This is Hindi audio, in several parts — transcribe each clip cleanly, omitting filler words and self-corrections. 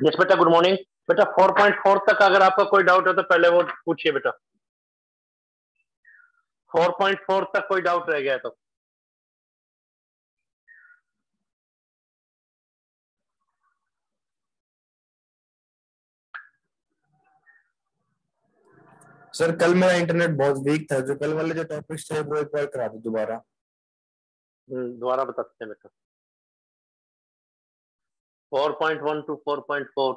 यस बेटा, गुड मॉर्निंग बेटा। 4.4 तक अगर आपका कोई डाउट है तो पहले वो पूछिए बेटा। 4.4 तक कोई डाउट रह गया है तो सर कल मेरा इंटरनेट बहुत वीक था, जो कल वाले जो टॉपिक्स थे वो एक बार करा दो दोबारा। दोबारा बताते हैं बेटा। 4.1 टू 4.4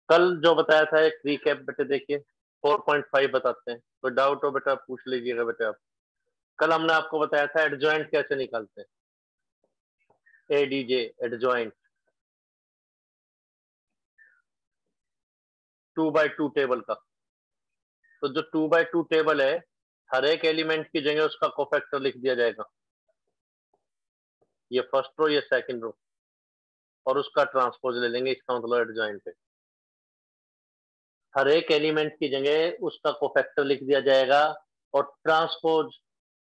कल जो बताया था एक रिकैप बेटे देखिए। 4.5 बताते हैं, कोई डाउट हो बेटा पूछ लीजिएगा बेटे आप। कल हमने आपको बताया था एडजॉइंट कैसे निकालते हैं, एडीजे एडजॉइंट 2x2 टेबल का। तो जो 2x2 टेबल है, हर एक एलिमेंट की जगह उसका कोफैक्टर लिख दिया जाएगा, ये फर्स्ट रो ये सेकंड रो, और उसका ट्रांसपोज ले लेंगे, इसका मतलब एडजॉइंट है। हर एक एलिमेंट की जगह उसका कोफैक्टर लिख दिया जाएगा और ट्रांसपोज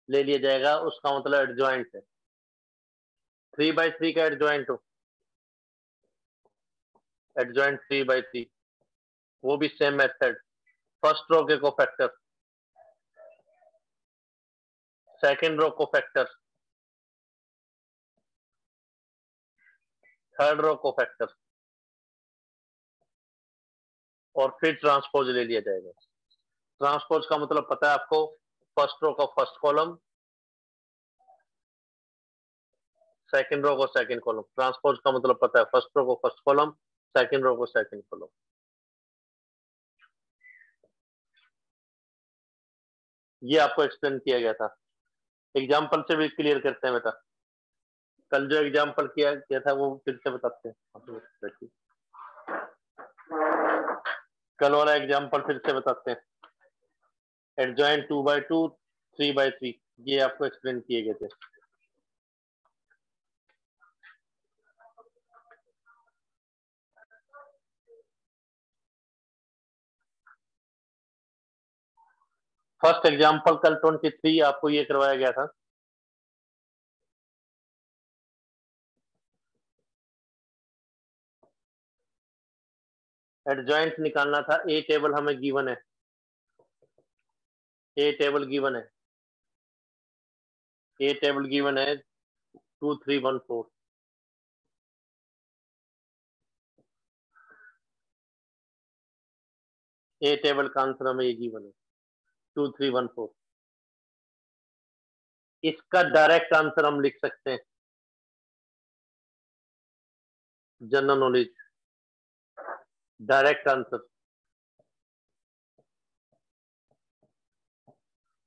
ले लिया जाएगा, उसका मतलब एडजॉइंट है। 3x3 का एडजॉइंट हो, एडजॉइंट 3x3, वो भी सेम मेथड। फर्स्ट रो के cofactor, second row cofactor, third row cofactor, और फिर ट्रांसपोज ले लिया जाएगा। ट्रांसपोज का मतलब पता है आपको, फर्स्ट रो का फर्स्ट कॉलम, सेकंड रो को सेकंड कॉलम। ट्रांसपोज का मतलब पता है, फर्स्ट रो को फर्स्ट कॉलम, सेकंड रो को सेकंड कॉलम। ये आपको एक्सप्लेन किया गया था, एग्जाम्पल से भी क्लियर करते हैं बेटा। कल जो एग्जाम्पल किया गया था वो फिर से बताते हैं। कल वाला एग्जाम्पल फिर से बताते हैं। एडजॉइंट 2x2 3x3, ये आपको एक्सप्लेन किए गए थे। फर्स्ट एग्जाम्पल कल 23 आपको ये करवाया गया था। एडजॉइंट निकालना था, ए टेबल हमें गिवन है, ए टेबल गिवन है, ए टेबल गिवन है 2 3 1 4। ए टेबल का आंसर हमें ये गिवन है 2 3 1 4। इसका डायरेक्ट आंसर हम लिख सकते हैं, general knowledge direct answer,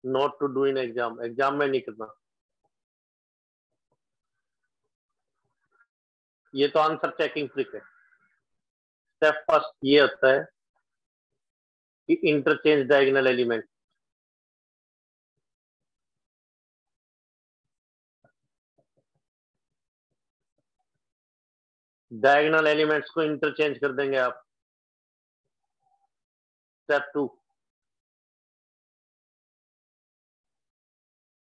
not to do in exam, exam में नहीं करना। ये तो आंसर चेकिंग ट्रिक है। स्टेप फर्स्ट ये होता है कि interchange diagonal element. Diagonal elements को इंटरचेंज कर देंगे आप। स्टेप 2,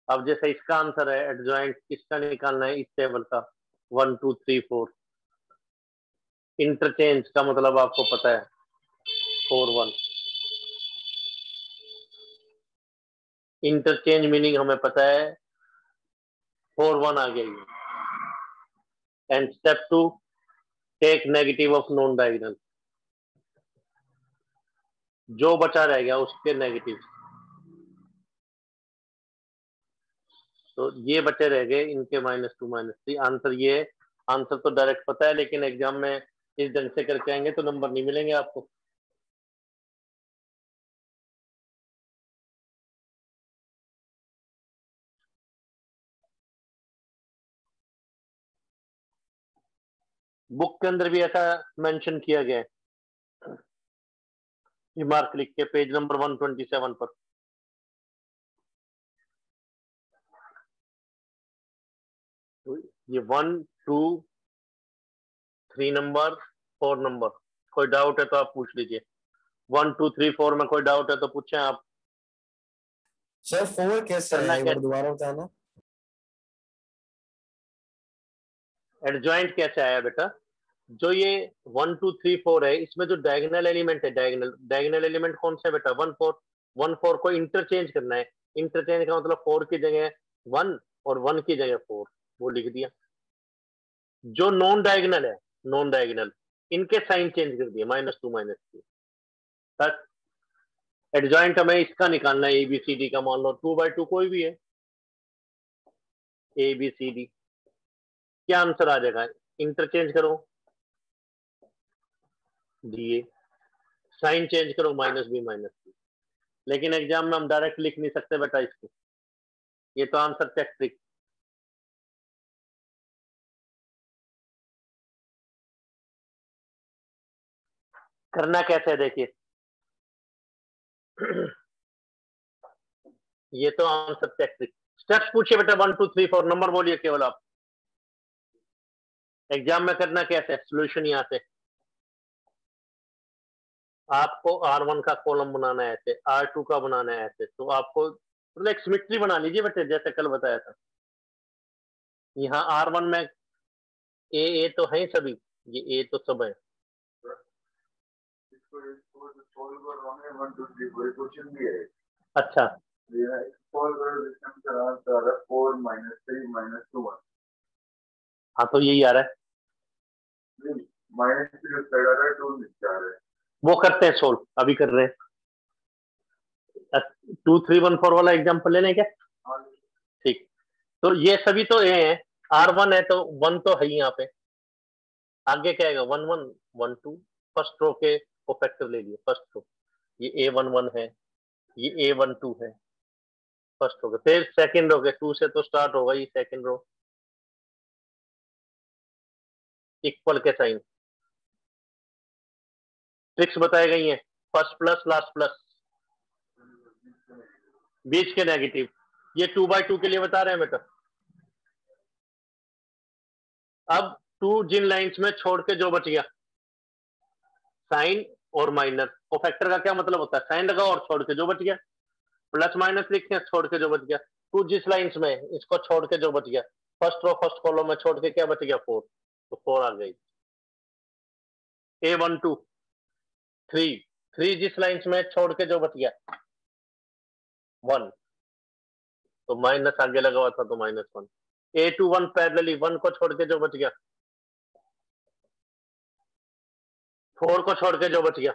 अब जैसे इसका आंसर है एडजॉइंट किसका निकालना है इस टेबल का 1 2 3 4। इंटरचेंज का मतलब आपको पता है 4 1। इंटरचेंज मीनिंग हमें पता है 4 1 आ गई। And step 2 take negative of non diagonal, जो बचा रह गया उसके नेगेटिव। तो ये बचे रह गए इनके -2 -3। आंसर ये, आंसर तो डायरेक्ट पता है लेकिन एग्जाम में इस ढंग से करके आएंगे तो नंबर नहीं मिलेंगे आपको। बुक के अंदर भी ऐसा मेंशन किया गया है, रिमार्क लिख के पेज नंबर 127 पर। तो ये 1 2 3 नंबर 4 नंबर, कोई डाउट है तो आप पूछ लीजिए। 1 2 3 4 में कोई डाउट है तो पूछें आप। सर 4 कैसे करना है, एक क्या, बार दोबारा बताना। एडजॉइंट कैसे आया बेटा? जो ये 1 2 3 4 है इसमें जो डायगोनल एलिमेंट है, डायगोनल एलिमेंट कौन सा है बेटा? 1 4। 1 4 को इंटरचेंज करना है। इंटरचेंज का मतलब 4 की जगह 1 और 1 की जगह 4, वो लिख दिया। जो नॉन डायगोनल है, नॉन डायगोनल, इनके साइन चेंज कर दिए -2 -3 तक। एडजॉइंट हमें इसका निकालना है ABCD का, मान लो 2 by 2 कोई भी है, ABCD। क्या आंसर आ जाएगा? इंटरचेंज करो दिए, साइन चेंज करो -B -C। लेकिन एग्जाम में हम डायरेक्ट लिख नहीं सकते बेटा इसको, ये तो आंसर चेक ट्रिक। करना कैसे है देखिए। ये तो आंसर चेक ट्रिक। स्टेप्स पूछिए बेटा 1 2 3 4, नंबर बोलिए केवल आप। एग्जाम में करना कैसे है, सोल्यूशन यहाँ से आपको R1 का कॉलम बनाना है ऐसे, R2 का बनाना है ऐसे, तो आपको मतलब एक सिमेट्री बना लीजिए बेटे, जैसे कल बताया था। यहाँ R1 में ए तो है सभी, ये ए तो सब है। अच्छा, हाँ तो यही आ रहा है, वो करते हैं सोल्व, अभी कर रहे हैं। 2 3 1 4 वाला एग्जाम्पल लेने क्या? ठीक। तो ये सभी तो ए है, R1 है तो 1 तो है ही यहाँ पे। आगे क्या आएगा? 1 1 1 2। फर्स्ट रो के को फैक्टर ले लिए, फर्स्ट रो ये A11 है, ये A12 है, फर्स्ट रो के। फिर सेकंड रो के 2 से तो स्टार्ट होगा ये सेकंड रो, इक्वल के साइन, ट्रिक्स बताई गई है। फर्स्ट प्लस लास्ट प्लस, बीच के नेगेटिव। ये 2 by 2 के लिए बता रहे हैं बेटा। अब 2 जिन लाइंस में छोड़ के जो बच गया, साइन और माइनर को फैक्टर का क्या मतलब होता है? साइन लगा और छोड़ के जो बच गया, प्लस माइनस लिखते हैं छोड़ के जो बच गया। 2 जिस लाइंस में इसको छोड़ के जो बच गया, फर्स्ट रो फर्स्ट कॉलम में छोड़ के क्या बच गया? 4, तो 4 आ गई। A12 3 जिस लाइंस में छोड़ के जो बच गया 1, तो माइनस आगे लगा हुआ था तो -1। A21 पैरेलली 1 को छोड़ के जो बच गया, 4 को छोड़ के जो बच गया,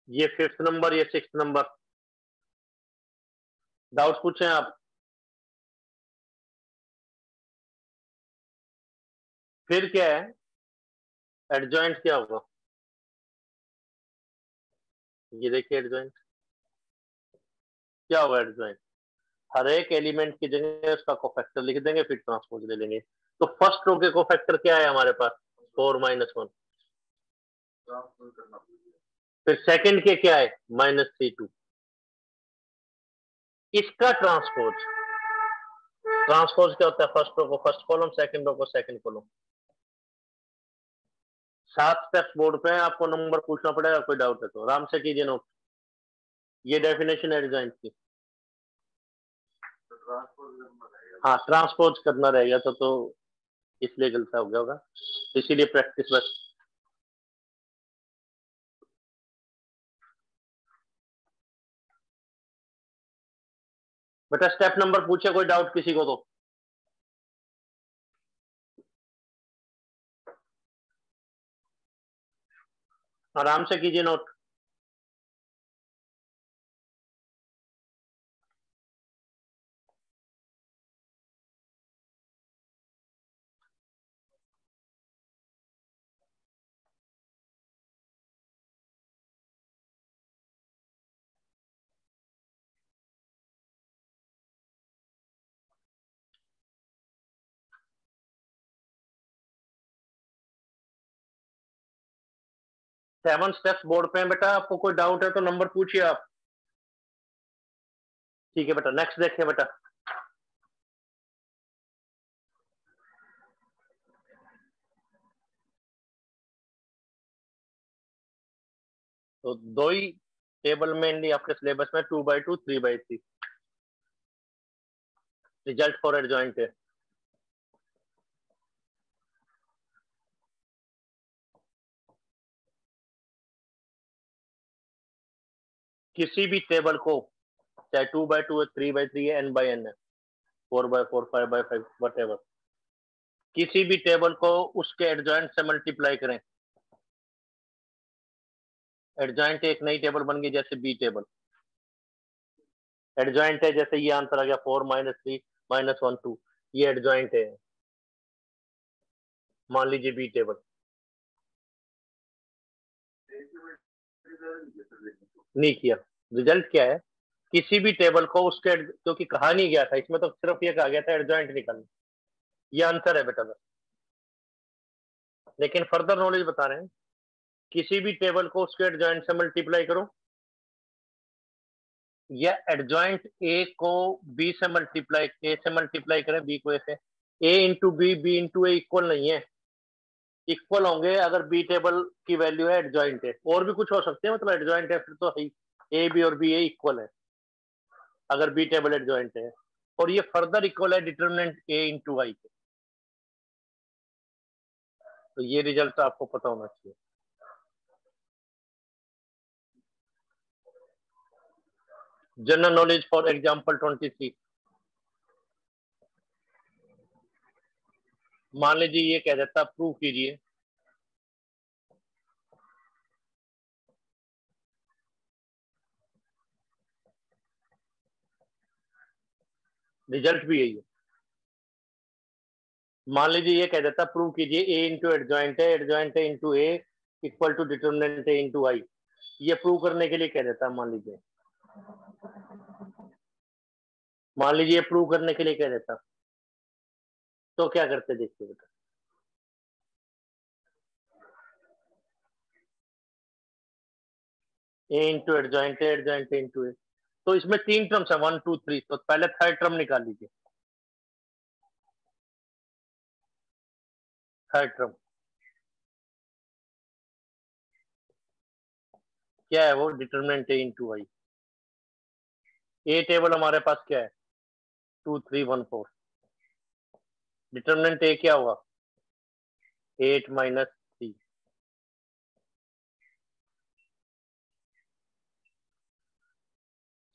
ये 5th नंबर, ये 6th नंबर। डाउट पूछें आप। फिर क्या है? एडजॉइंट क्या होगा? ये देखिए एडजॉइंट क्या होगा। एडजॉइंट हर एक एलिमेंट की जगह उसका कोफैक्टर लिख देंगे, फिर ट्रांसपोज ले लेंगे। तो फर्स्ट रो के कोफैक्टर क्या है हमारे पास? 4 -1। फिर सेकंड के क्या है? -3 2। इसका ट्रांसपोज, ट्रांसपोज क्या होता है? फर्स्ट रो को फर्स्ट कॉलम, सेकंड रो को सेकंड कॉलम। 7 स्टेप्स बोर्ड पे है, आपको नंबर पूछना पड़ेगा, कोई डाउट है तो आराम से कीजिए नोट। ये डेफिनेशन एडजॉइंट की। हाँ ट्रांसपोज करना रहेगा तो इसलिए गलता हो गया होगा, इसीलिए प्रैक्टिस बस। बेटा स्टेप नंबर पूछे, कोई डाउट किसी को तो? आराम से कीजिए नोट। सेवन स्टेप्स बोर्ड पे हैं बेटा, आपको कोई डाउट है तो नंबर पूछिए आप। ठीक है बेटा, नेक्स्ट देखिए बेटा। तो दो ही टेबल मेनली आपके सिलेबस में 2/2 3/3 रिजल्ट फॉर एडजॉइंट है। किसी भी टेबल को, चाहे 2/2 है, 3/3 है, n/n है, 4/4 5/5 वट, किसी भी टेबल को उसके एडजॉइंट से मल्टीप्लाई करें। एडजॉइंट एक नई टेबल बन गई, जैसे बी टेबल एडजॉइंट है, जैसे ये आंसर आ गया 4 -3 -1 2, ये एडजॉइंट है, मान लीजिए बी टेबल। नहीं किया, रिजल्ट क्या है? किसी भी टेबल को उसके, क्योंकि कहा नहीं गया था इसमें, तो सिर्फ ये कहा गया था एडजॉइंट निकालना, ये आंसर है बेटा बस। लेकिन फर्दर नॉलेज बता रहे हैं, किसी भी टेबल को उसके एडजॉइंट से मल्टीप्लाई करो, या एडजॉइंट ए को बी से मल्टीप्लाई, ए से मल्टीप्लाई करें बी को, ए से, ए into B, B into A equal नहीं है। इक्वल होंगे अगर बी टेबल की वैल्यू है एडजॉइंट है, और भी कुछ हो सकते हैं, मतलब एडजॉइंट है फिर तो ए बी और बी ए इक्वल है अगर बी टेबल एडजॉइंट है, और ये फर्दर इक्वल है डिटरमिनेंट ए इंटू आई के। तो ये रिजल्ट आपको पता होना चाहिए। जनरल नॉलेज फॉर एग्जांपल 23, मान लीजिए ये कह देता प्रूव कीजिए, रिजल्ट भी यही है। मान लीजिए ये कह देता प्रूव कीजिए ए इंटू एडजॉइंट है, एडजॉइंट है into A equal to determinant A into I, ये प्रूव करने के लिए कह देता है। मान लीजिए प्रूव करने के लिए कह देता, तो क्या करते देखिए बेटा। ए इंटू एडजॉइंट है, एडजॉइंट इंटू ए, तो इसमें तीन टर्म्स है 1 2 3, तो पहले थर्ड टर्म निकाल लीजिए। थर्ड टर्म क्या है? वो determinant A into I. A table हमारे पास क्या है? 2 3 1 4, डिटरमिनेंट ए क्या हुआ? 8 -3।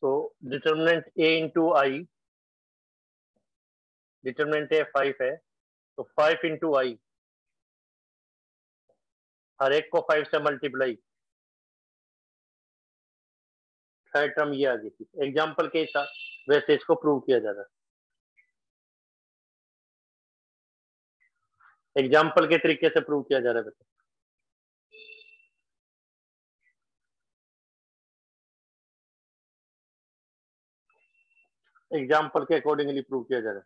तो determinant A into I, determinant A 5 है, तो 5 इंटू आई, हर एक को 5 से मल्टीप्लाई, थर्ड टर्म ये आ गई थी। एग्जाम्पल के साथ वैसे इसको प्रूव किया जा रहा है, एग्जाम्पल के तरीके से प्रूव किया जा रहा है बेटा। एग्जाम्पल के अकॉर्डिंगली प्रूव किया जा रहा है।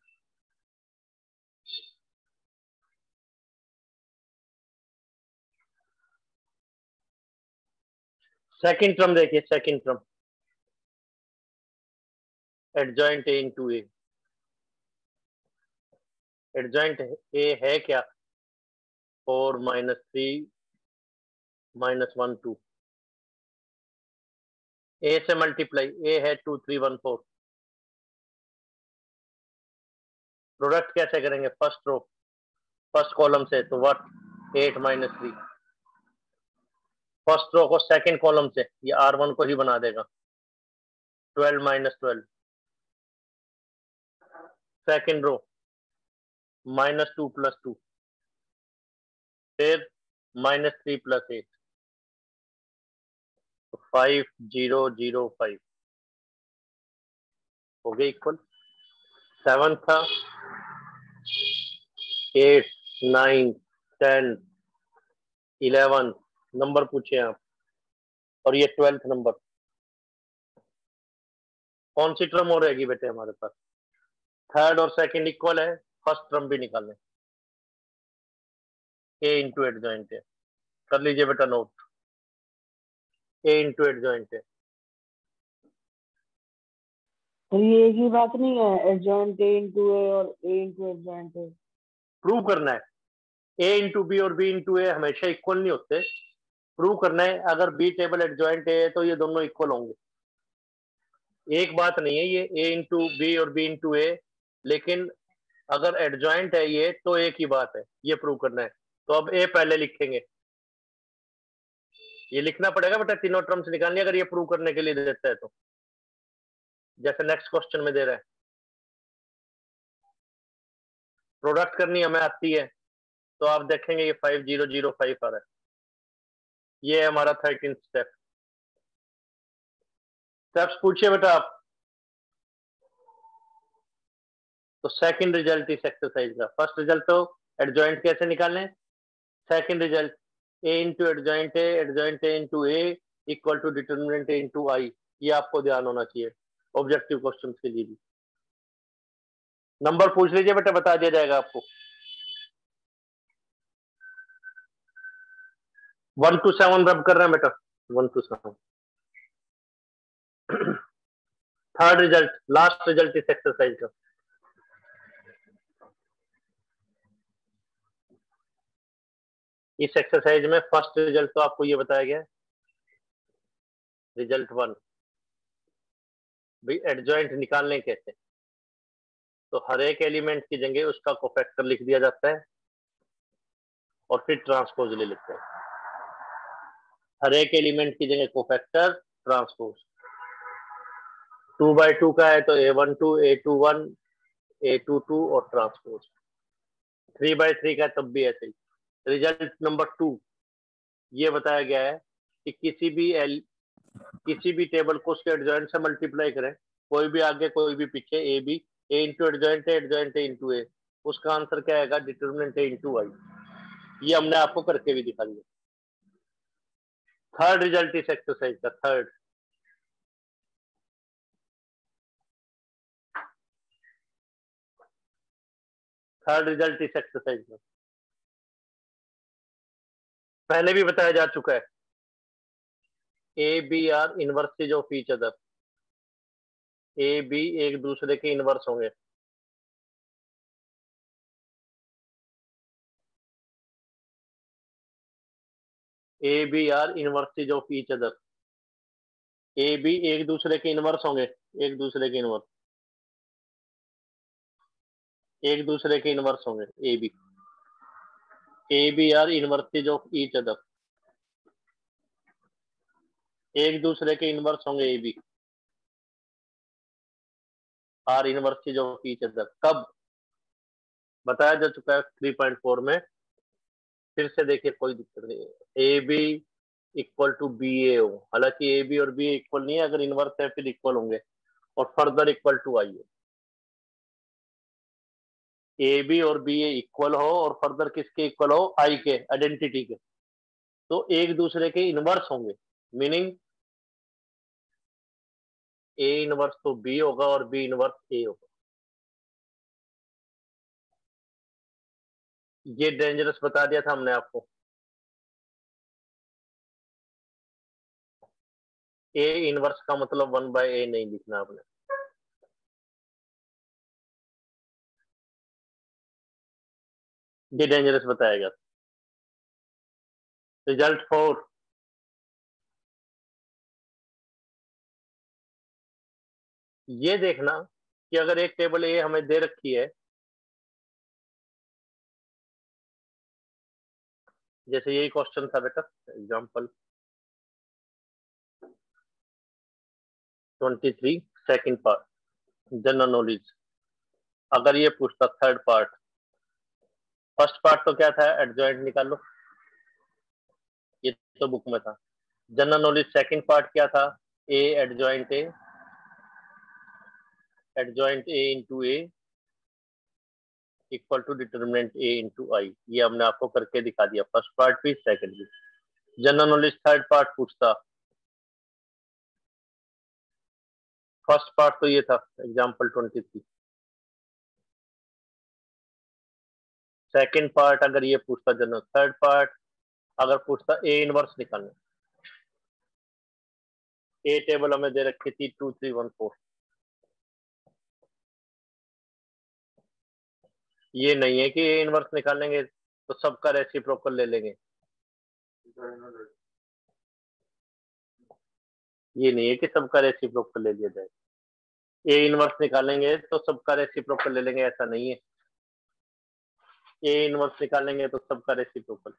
सेकंड टर्म देखिए, second term adjoint A into A, adjoint ए है क्या? 4 -3 -1 2, ए से मल्टीप्लाई, ए है 2314। प्रोडक्ट कैसे करेंगे? फर्स्ट रो फर्स्ट कॉलम से, तो व्हाट 8 माइनस 3। फर्स्ट रो को सेकंड कॉलम से, ये R1 को ही बना देगा, 12 माइनस 12। सेकंड रो -2 प्लस 2, फिर -3 प्लस 8, 5005 हो गए इक्वल। 7 था, 8 9 10 11 नंबर पूछे आप, और ये 12th नंबर। कौन सी टर्म हो रहेगी बेटे हमारे पास? थर्ड और सेकंड इक्वल है, फर्स्ट टर्म भी निकालें, ए इंटू एडजॉइंट है। कर लीजिए बेटा नोट, ए इंटू एडजॉइंट है। तो ये एक ही बात नहीं है, एडजॉइंट ए इंटू ए और ए इंटू एडजॉइंट ए? प्रूव करना है, ए इंटू बी और बी इंटू ए हमेशा इक्वल नहीं होते। प्रूव करना है, अगर बी टेबल एडजॉइंट ए है तो ये दोनों इक्वल होंगे। एक बात नहीं है ये ए इंटू बी और बी इंटू ए, लेकिन अगर एडजॉइंट है ये तो एक ही बात है, ये प्रूव करना है। तो अब ए पहले लिखेंगे, ये लिखना पड़ेगा बेटा, तीनों टर्म्स निकालनी अगर ये प्रूव करने के लिए देता है तो, जैसे नेक्स्ट क्वेश्चन में दे रहा है। प्रोडक्ट करनी हमें आती है, तो आप देखेंगे ये 5005 आ रहा है, ये है हमारा 13th स्टेप। स्टेप्स पूछिए बेटा आप। तो सेकंड रिजल्ट इस एक्सरसाइज का, फर्स्ट रिजल्ट तो एडजॉइंट कैसे निकालने, second result A into adjoint A into A equal to determinant A into I. ये आपको ध्यान होना चाहिए ऑब्जेक्टिव क्वेश्चन के लिए भी। नंबर पूछ लीजिए बेटा, बता दिया जाएगा आपको। 1 to 7 रब कर रहे हैं बेटा, 1 to 7। Third result, last result इस एक्सरसाइज का। इस एक्सरसाइज में फर्स्ट रिजल्ट तो आपको ये बताया गया है, रिजल्ट 1। भाई एडजॉइंट निकालने कैसे, तो हर एक एलिमेंट की जगह उसका कोफैक्टर लिख दिया जाता है और फिर ट्रांसपोज ले लेते हैं। हर एक एलिमेंट की जगह कोफैक्टर ट्रांसपोज। 2/2 का है तो A12 A21 A22 और ट्रांसपोज। 3/3 का है तब भी ऐसे ही। रिजल्ट नंबर 2 ये बताया गया है कि किसी भी टेबल को उसके एडजॉइंट से मल्टीप्लाई करें, कोई भी आगे कोई भी पीछे, A B, A into adjoint A into A, उसका आंसर क्या आएगा, डिटर्मिनेंट ए इंटू आई। ये हमने आपको करके भी दिखा दिया। थर्ड रिजल्ट इस एक्सरसाइज का, थर्ड रिजल्ट इस एक्सरसाइज का पहले भी बताया जा चुका है। A B are inverses of each other, A B एक दूसरे के इनवर्स होंगे। A B are inverses of each other, A B एक दूसरे के इनवर्स होंगे, एक दूसरे के इनवर्स, एक दूसरे के इनवर्स होंगे। A B are inverses of each other, एक दूसरे के इनवर्स होंगे। A B are inverses of each other कब, बताया जा चुका है 3.4 में। फिर से देखिए, कोई दिक्कत नहीं है। A B equal to B A हो, हालांकि ए बी और बी इक्वल नहीं है, अगर इनवर्स है फिर इक्वल होंगे, और फर्दर इक्वल टू आई हो। ए बी और बी ए इक्वल हो और फर्दर किसके इक्वल हो, आई के, आइडेंटिटी के, तो एक दूसरे के इनवर्स होंगे। मीनिंग ए इनवर्स तो बी होगा और बी इनवर्स ए होगा। ये डेंजरस बता दिया था हमने आपको। ए इनवर्स का मतलब 1/a नहीं लिखना आपने। ये डेंजरस बताया गया। रिजल्ट 4, ये देखना कि अगर एक टेबल ए हमें दे रखी है, जैसे यही क्वेश्चन था बेटा, example 23 second part general knowledge, अगर ये पूछता थर्ड पार्ट, फर्स्ट पार्ट तो क्या था, एडजॉइंट निकालो, ये तो बुक में था। जनरल नॉलेज सेकंड पार्ट क्या था, A adjoint A, adjoint A into A equal to determinant A into I. ये हमने आपको करके दिखा दिया, फर्स्ट पार्ट भी सेकंड भी। जनरल नॉलेज थर्ड पार्ट पूछता, फर्स्ट पार्ट तो ये था एग्जांपल 23, सेकंड पार्ट अगर ये पूछता जनरल, थर्ड पार्ट अगर पूछता ए इनवर्स निकालना, ए टेबल हमें दे रखी थी 2 3 1 4, ये नहीं है कि ए इनवर्स निकालेंगे तो सबका रेसिप्रोकल ले लेंगे, ये नहीं है कि सबका रेसिप्रोकल ले लिया जाए, ए इनवर्स निकालेंगे तो सबका रेसिप्रोकल ले लेंगे, ऐसा नहीं है। ए इनवर्स निकालेंगे तो सबका रेसिप्रोकल।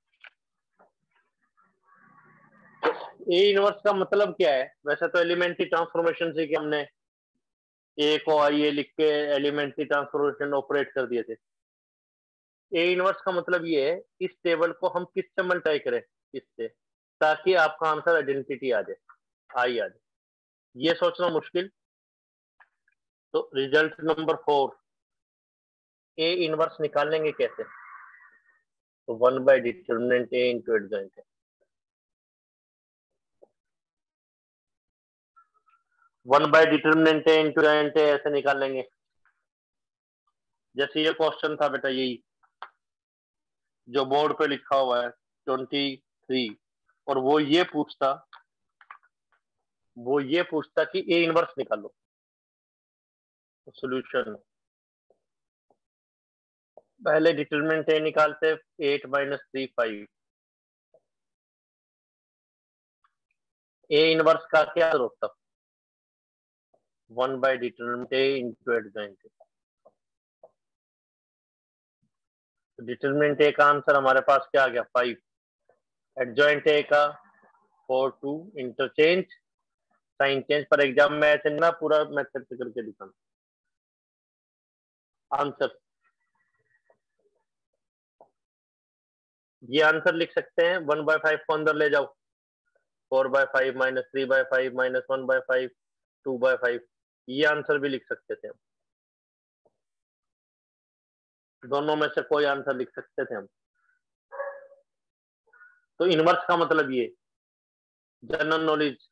ए इनवर्स का मतलब क्या है, वैसे तो एलिमेंट्री ट्रांसफॉर्मेशन से कि हमने ए को आई ए लिख के एलिमेंट्री ट्रांसफॉर्मेशन ऑपरेट कर दिए थे। ए इनवर्स का मतलब ये है इस टेबल को हम किससे मल्टीप्लाई करें, इससे, ताकि आपका आंसर आइडेंटिटी आ जाए, आई आ जाए। ये सोचना मुश्किल, तो रिजल्ट नंबर 4, ए इनवर्स निकालेंगे कैसे, तो 1 by determinant A into adjoint है, 1 by determinant A into adjoint है, ऐसे निकाल लेंगे। जैसे ये क्वेश्चन था बेटा, यही जो बोर्ड पे लिखा हुआ है 23, और वो ये पूछता कि ए इनवर्स निकालो, सॉल्यूशन पहले डिटरमिनेंट ए निकालते, 8 माइनस 3 5, ए इनवर्स का क्या होता, 1 by determinant A into adjoint. Determinant A का आंसर हमारे पास क्या आ गया, 5, एडजॉइंट ए का 4 2, इंटरचेंज साइन चेंज। पर एग्जाम में ऐसे ना पूरा मेथड से करके दिखाना आंसर, ये आंसर लिख सकते हैं 1 बाय 5 को अंदर ले जाओ, 4 by 5 minus 3 by 5 minus 1 by 5 2 by 5, ये आंसर भी लिख सकते थे हम, दोनों में से कोई आंसर लिख सकते थे हम। तो इनवर्स का मतलब ये, general knowledge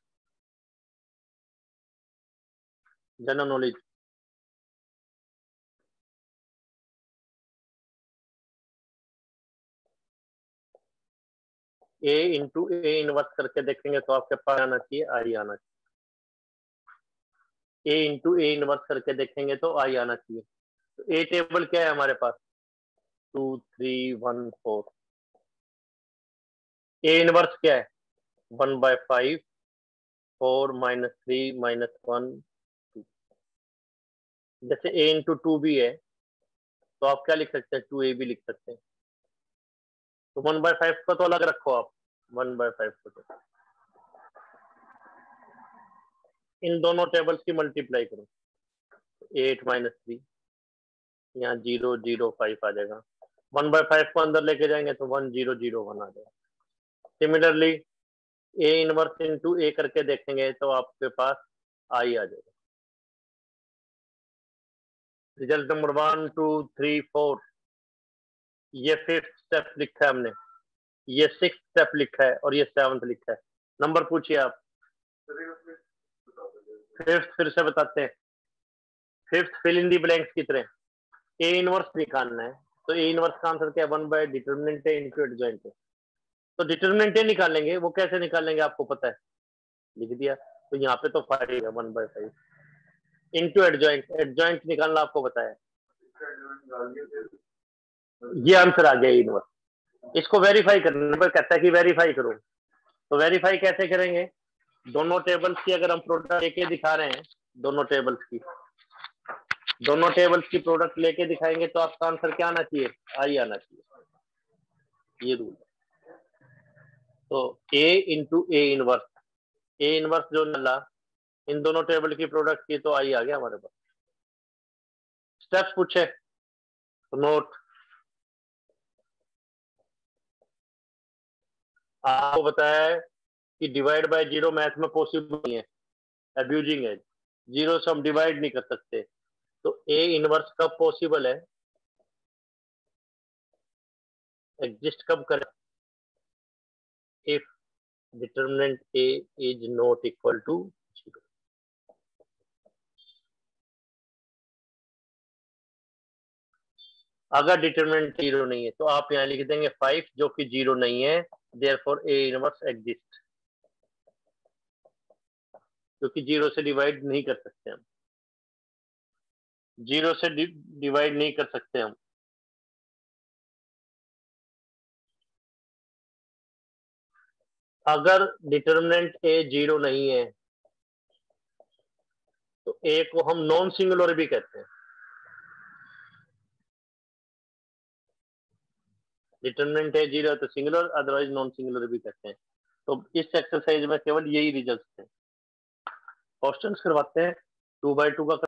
a into A inverse करके देखेंगे तो आपके पास आना चाहिए, आई आना चाहिए। ए इंटू ए इनवर्स करके देखेंगे तो आई आना चाहिए। तो ए टेबल क्या है हमारे पास, 2 3 1 4, ए इनवर्स क्या है 1 बाय 5 4 माइनस 3 माइनस 1 2। जैसे ए इंटू 2 भी है तो आप क्या लिख सकते हैं, 2a भी लिख सकते हैं। तो 1 बाय 5 को तो अलग रखो आप, 1 बाय 5 को तो इन दोनों टेबल्स की मल्टीप्लाई करो, 8 माइनस 3, यहाँ 0 0 5 आ जाएगा, 1 बाय 5 को अंदर लेके जाएंगे तो 1 0 0 1 आ जाएगा। सिमिलरली ए इनवर्स इंटू ए करके देखेंगे तो आपके पास आई आ जाएगा। रिजल्ट नंबर 1 2 3 4, ये 5th स्टेप लिखा है हमने, ये 6th स्टेप लिखा है और ये 7th लिखा है। नंबर पूछिए आप, 5th फिर से बताते हैं। 5th fill in the blanks की तरह, ए इनवर्स निकालना है, तो ए इनवर्स का आंसर क्या है, 1 by determinant A into adjoint है। तो डिटरमिनेंट ए निकालेंगे, वो कैसे निकालेंगे आपको पता है, लिख दिया। तो यहाँ पे तो 5 है, 1 बाय 5 इंटू एडजॉइंट, एडजॉइंट निकालना आपको पता है, ये आंसर आ गया इनवर्स। इसको वेरीफाई करने पर कहता है कि वेरीफाई करो, तो वेरीफाई कैसे करेंगे, दोनों टेबल्स की अगर हम प्रोडक्ट लेके दिखा रहे हैं दोनों टेबल्स की, दोनों टेबल्स की प्रोडक्ट लेके दिखाएंगे तो आपका आंसर क्या आना चाहिए, आई आना चाहिए, ये रूल। तो ए इंटू ए इनवर्स जो नला इन दोनों टेबल की प्रोडक्ट की तो आई आ गया हमारे पास। स्टेप्स पूछे तो नोट, आपको बताया है कि डिवाइड बाय जीरो मैथ में पॉसिबल नहीं है, अब्यूजिंग है, जीरो से हम डिवाइड नहीं कर सकते, तो ए इनवर्स कब पॉसिबल है, एग्जिस्ट कब करें, if determinant A is not equal to zero. अगर डिटरमिनेंट जीरो नहीं है तो आप यहाँ लिख देंगे 5 जो कि जीरो नहीं है, देयरफॉर ए इनवर्स एग्जिस्ट, क्योंकि जीरो से डिवाइड नहीं कर सकते हम, जीरो से डिवाइड नहीं कर सकते हम। अगर डिटरमिनेंट ए जीरो नहीं है तो ए को हम नॉन सिंगुलर भी कहते हैं, डिटरमिनेंट ए जीरो तो सिंगुलर, अदरवाइज नॉन सिंगुलर भी कहते हैं। तो इस एक्सरसाइज में केवल यही रिजल्ट थे। क्वेश्चंस करवाते हैं 2 by 2 का।